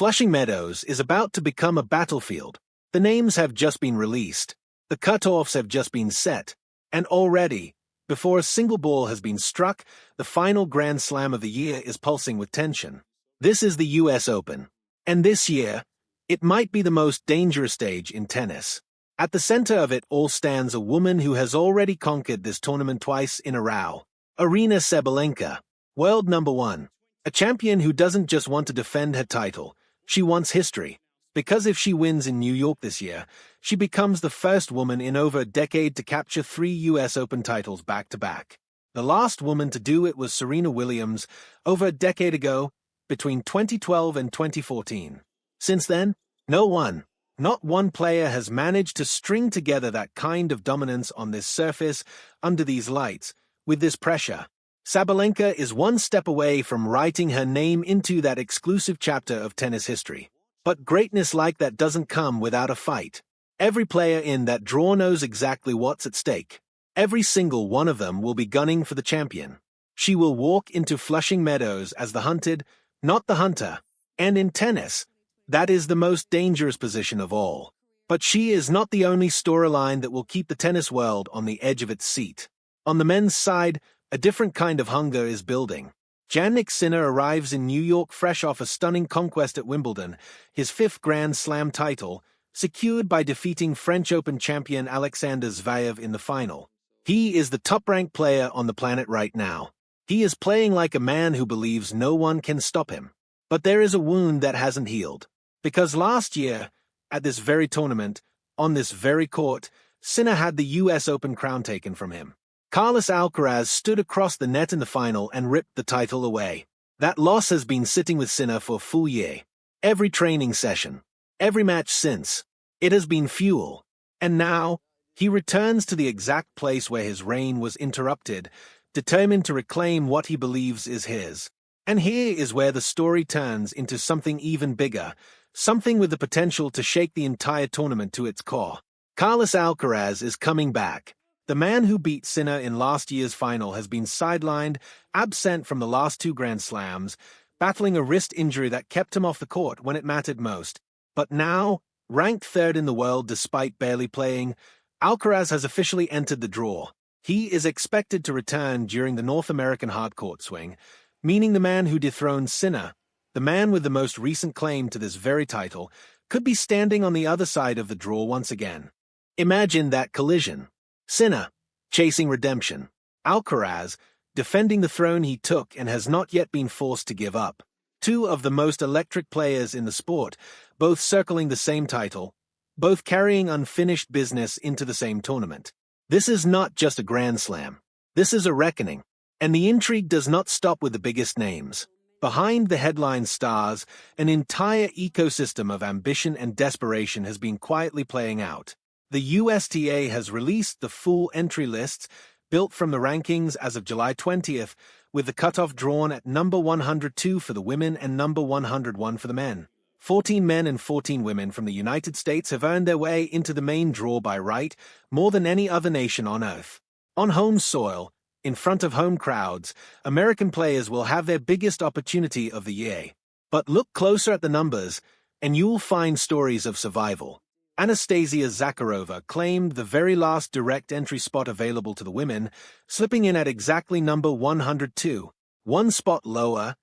Flushing Meadows is about to become a battlefield. The names have just been released. The cutoffs have just been set. And already, before a single ball has been struck, the final Grand Slam of the year is pulsing with tension. This is the US Open. And this year, it might be the most dangerous stage in tennis. At the center of it all stands a woman who has already conquered this tournament twice in a row. Aryna Sabalenka, world number one. A champion who doesn't just want to defend her title, she wants history. Because if she wins in New York this year, she becomes the first woman in over a decade to capture 3 US Open titles back-to-back. The last woman to do it was Serena Williams over a decade ago, between 2012 and 2014. Since then, not one player has managed to string together that kind of dominance on this surface, under these lights, with this pressure. Sabalenka is one step away from writing her name into that exclusive chapter of tennis history. But greatness like that doesn't come without a fight. Every player in that draw knows exactly what's at stake. Every single one of them will be gunning for the champion. She will walk into Flushing Meadows as the hunted, not the hunter. And in tennis, that is the most dangerous position of all. But she is not the only storyline that will keep the tennis world on the edge of its seat. On the men's side, a different kind of hunger is building. Jannik Sinner arrives in New York fresh off a stunning conquest at Wimbledon, his 5th Grand Slam title, secured by defeating French Open champion Alexander Zverev in the final. He is the top-ranked player on the planet right now. He is playing like a man who believes no one can stop him. But there is a wound that hasn't healed. Because last year, at this very tournament, on this very court, Sinner had the US Open crown taken from him. Carlos Alcaraz stood across the net in the final and ripped the title away. That loss has been sitting with Sinner for a full year. Every training session, every match since, it has been fuel. And now, he returns to the exact place where his reign was interrupted, determined to reclaim what he believes is his. And here is where the story turns into something even bigger, something with the potential to shake the entire tournament to its core. Carlos Alcaraz is coming back. The man who beat Sinner in last year's final has been sidelined, absent from the last 2 Grand Slams, battling a wrist injury that kept him off the court when it mattered most. But now, ranked 3rd in the world despite barely playing, Alcaraz has officially entered the draw. He is expected to return during the North American hardcourt swing, meaning the man who dethroned Sinner, the man with the most recent claim to this very title, could be standing on the other side of the draw once again. Imagine that collision. Sinner, chasing redemption. Alcaraz, defending the throne he took and has not yet been forced to give up. 2 of the most electric players in the sport, both circling the same title, both carrying unfinished business into the same tournament. This is not just a Grand Slam. This is a reckoning. And the intrigue does not stop with the biggest names. Behind the headline stars, an entire ecosystem of ambition and desperation has been quietly playing out. The USTA has released the full entry lists, built from the rankings as of July 20th, with the cutoff drawn at number 102 for the women and number 101 for the men. 14 men and 14 women from the United States have earned their way into the main draw by right, more than any other nation on Earth. On home soil, in front of home crowds, American players will have their biggest opportunity of the year. But look closer at the numbers, and you'll find stories of survival. Anastasia Zakharova claimed the very last direct entry spot available to the women, slipping in at exactly number 102, 1 spot lower,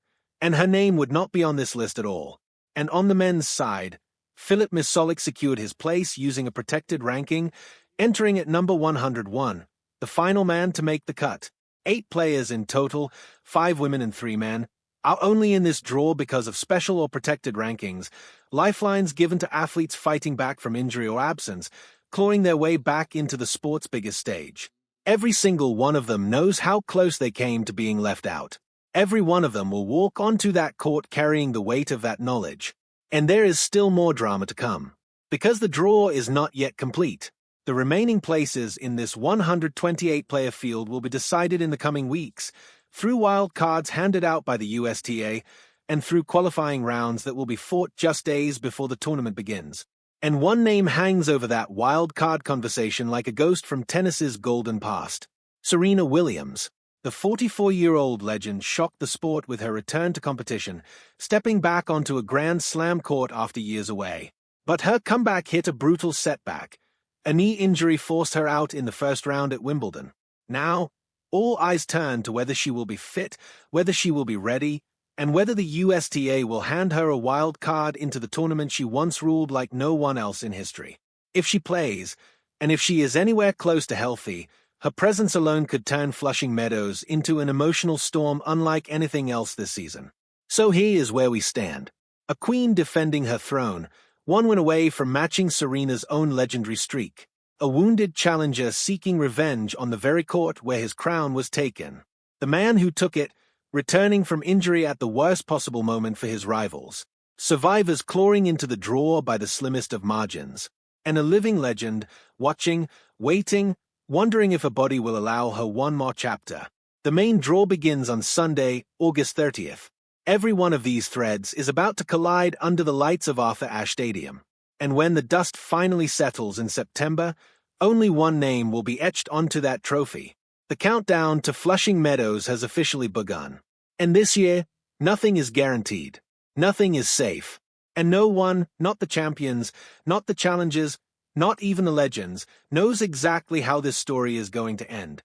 and her name would not be on this list at all. And on the men's side, Filip Misolic secured his place using a protected ranking, entering at number 101, the final man to make the cut. 8 players in total, 5 women and 3 men, are only in this draw because of special or protected rankings, lifelines given to athletes fighting back from injury or absence, clawing their way back into the sport's biggest stage. Every single one of them knows how close they came to being left out. Every one of them will walk onto that court carrying the weight of that knowledge. And there is still more drama to come. Because the draw is not yet complete, the remaining places in this 128-player field will be decided in the coming weeks, through wild cards handed out by the USTA, and through qualifying rounds that will be fought just days before the tournament begins. And one name hangs over that wild card conversation like a ghost from tennis's golden past. Serena Williams. The 44-year-old legend shocked the sport with her return to competition, stepping back onto a Grand Slam court after years away. But her comeback hit a brutal setback. A knee injury forced her out in the first round at Wimbledon. Now, all eyes turn to whether she will be fit, whether she will be ready, and whether the USTA will hand her a wild card into the tournament she once ruled like no one else in history. If she plays, and if she is anywhere close to healthy, her presence alone could turn Flushing Meadows into an emotional storm unlike anything else this season. So here is where we stand. A queen defending her throne, one win away from matching Serena's own legendary streak. A wounded challenger seeking revenge on the very court where his crown was taken. The man who took it, returning from injury at the worst possible moment for his rivals. Survivors clawing into the draw by the slimmest of margins. And a living legend, watching, waiting, wondering if a body will allow her one more chapter. The main draw begins on Sunday, August 30th. Every one of these threads is about to collide under the lights of Arthur Ashe Stadium. And when the dust finally settles in September, only one name will be etched onto that trophy. The countdown to Flushing Meadows has officially begun. And this year, nothing is guaranteed. Nothing is safe. And no one, not the champions, not the challengers, not even the legends, knows exactly how this story is going to end.